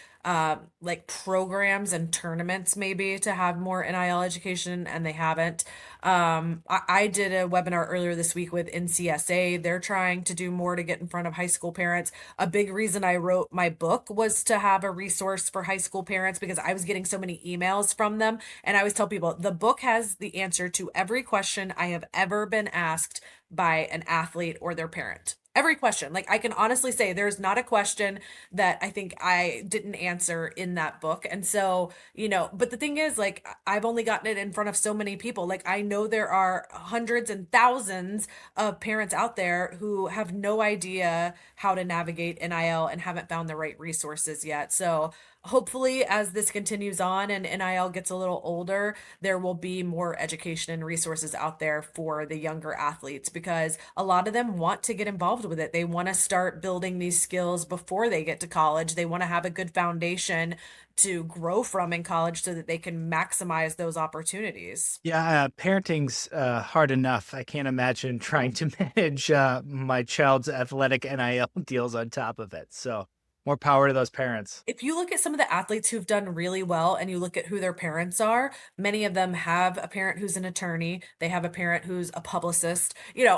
like programs and tournaments maybe to have more NIL education, and they haven't. I did a webinar earlier this week with NCSA. They're trying to do more to get in front of high school parents. A big reason I wrote my book was to have a resource for high school parents because I was getting so many emails from them. And I always tell people the book has the answer to every question I have ever been asked by an athlete or their parent. Every question. Like, I can honestly say there's not a question that I think I didn't answer in that book. And so, but the thing is, like, I've only gotten it in front of so many people. Like, I know there are hundreds and thousands of parents out there who have no idea how to navigate NIL and haven't found the right resources yet. So hopefully, as this continues on and NIL gets a little older, there will be more education and resources out there for the younger athletes, because a lot of them want to get involved with it. They want to start building these skills before they get to college. They want to have a good foundation to grow from in college so that they can maximize those opportunities. Yeah, parenting's hard enough. I can't imagine trying to manage my child's athletic NIL deals on top of it. So more power to those parents. If you look at some of the athletes who've done really well and you look at who their parents are, many of them have a parent who's an attorney, they have a parent who's a publicist.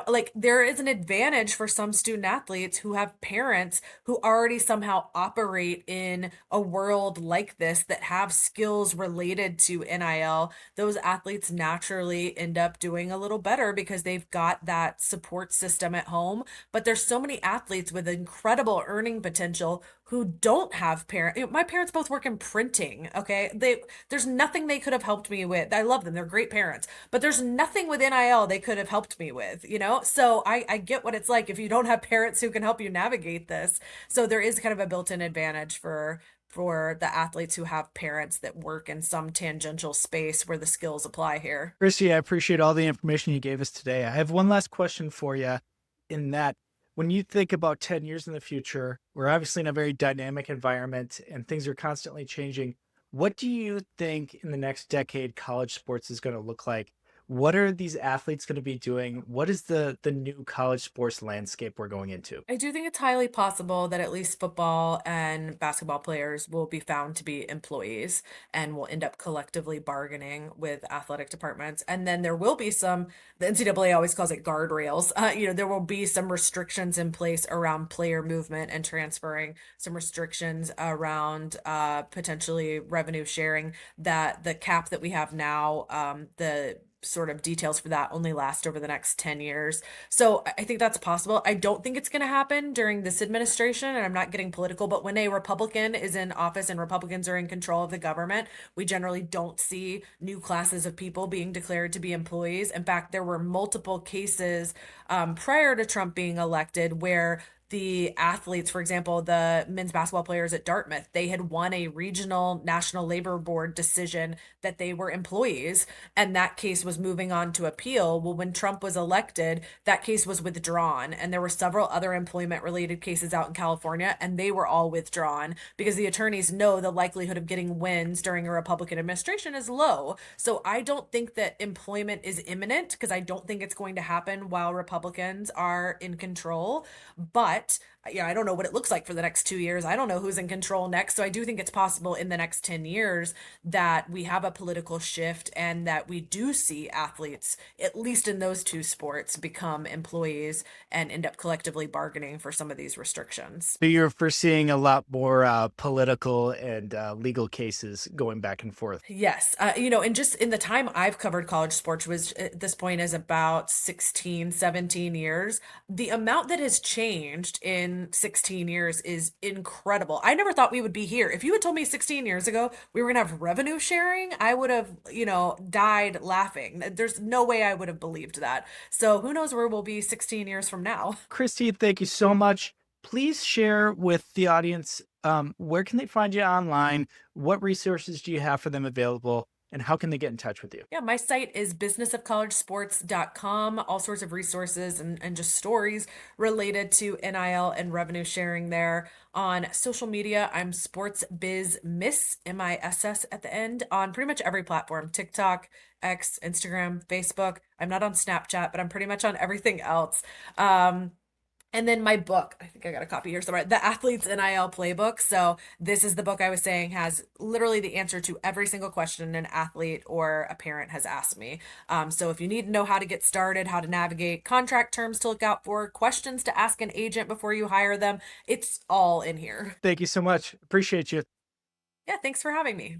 Like, there is an advantage for some student athletes who have parents who already somehow operate in a world like this that have skills related to NIL. Those athletes naturally end up doing a little better because they've got that support system at home. But there's so many athletes with incredible earning potential who don't have parents. My parents both work in printing. Okay. There's nothing they could have helped me with. I love them. They're great parents, but there's nothing with NIL they could have helped me with. So I get what it's like if you don't have parents who can help you navigate this. So there is kind of a built-in advantage for the athletes who have parents that work in some tangential space where the skills apply here. Kristi, I appreciate all the information you gave us today. I have one last question for you, in that when you think about 10 years in the future, we're obviously in a very dynamic environment and things are constantly changing. What do you think in the next decade college sports is going to look like? What are these athletes going to be doing? What is the new college sports landscape we're going into? I do think it's highly possible that at least football and basketball players will be found to be employees and will end up collectively bargaining with athletic departments. And then there will be the NCAA always calls it guardrails. There will be some restrictions in place around player movement and transferring, some restrictions around potentially revenue sharing, that the cap that we have now, the sort of details for that only last over the next 10 years. So I think that's possible. I don't think it's going to happen during this administration, and I'm not getting political, but when a Republican is in office and Republicans are in control of the government, we generally don't see new classes of people being declared to be employees. In fact, there were multiple cases prior to Trump being elected where the athletes, for example, the men's basketball players at Dartmouth, they had won a regional national labor board decision that they were employees, and that case was moving on to appeal. Well, when Trump was elected, that case was withdrawn, and there were several other employment related cases out in California, and they were all withdrawn because the attorneys know the likelihood of getting wins during a Republican administration is low. So I don't think that employment is imminent, because I don't think it's going to happen while Republicans are in control. But yeah, I don't know what it looks like for the next 2 years. I don't know who's in control next. So I do think it's possible in the next 10 years that we have a political shift and that we do see athletes, at least in those two sports, become employees and end up collectively bargaining for some of these restrictions. So you're foreseeing a lot more political and legal cases going back and forth. Yes. And just in the time I've covered college sports, which at this point is about 16, 17 years, the amount that has changed in 16 years is incredible. I never thought we would be here. If you had told me 16 years ago we were going to have revenue sharing, I would have, died laughing. There's no way I would have believed that. So who knows where we'll be 16 years from now. Kristi, thank you so much. Please share with the audience where can they find you online? What resources do you have for them available? And how can they get in touch with you? Yeah, my site is businessofcollegesports.com. All sorts of resources and just stories related to NIL and revenue sharing there. On social media, I'm Sports Biz Miss, MISS at the end, on pretty much every platform: TikTok, X, Instagram, Facebook. I'm not on Snapchat, but I'm pretty much on everything else. And then my book, I think I got a copy here somewhere, The Athlete's NIL Playbook. So this is the book I was saying has literally the answer to every single question an athlete or a parent has asked me. So if you need to know how to get started, how to navigate contract terms to look out for, questions to ask an agent before you hire them, it's all in here. Thank you so much. Appreciate you. Yeah, thanks for having me.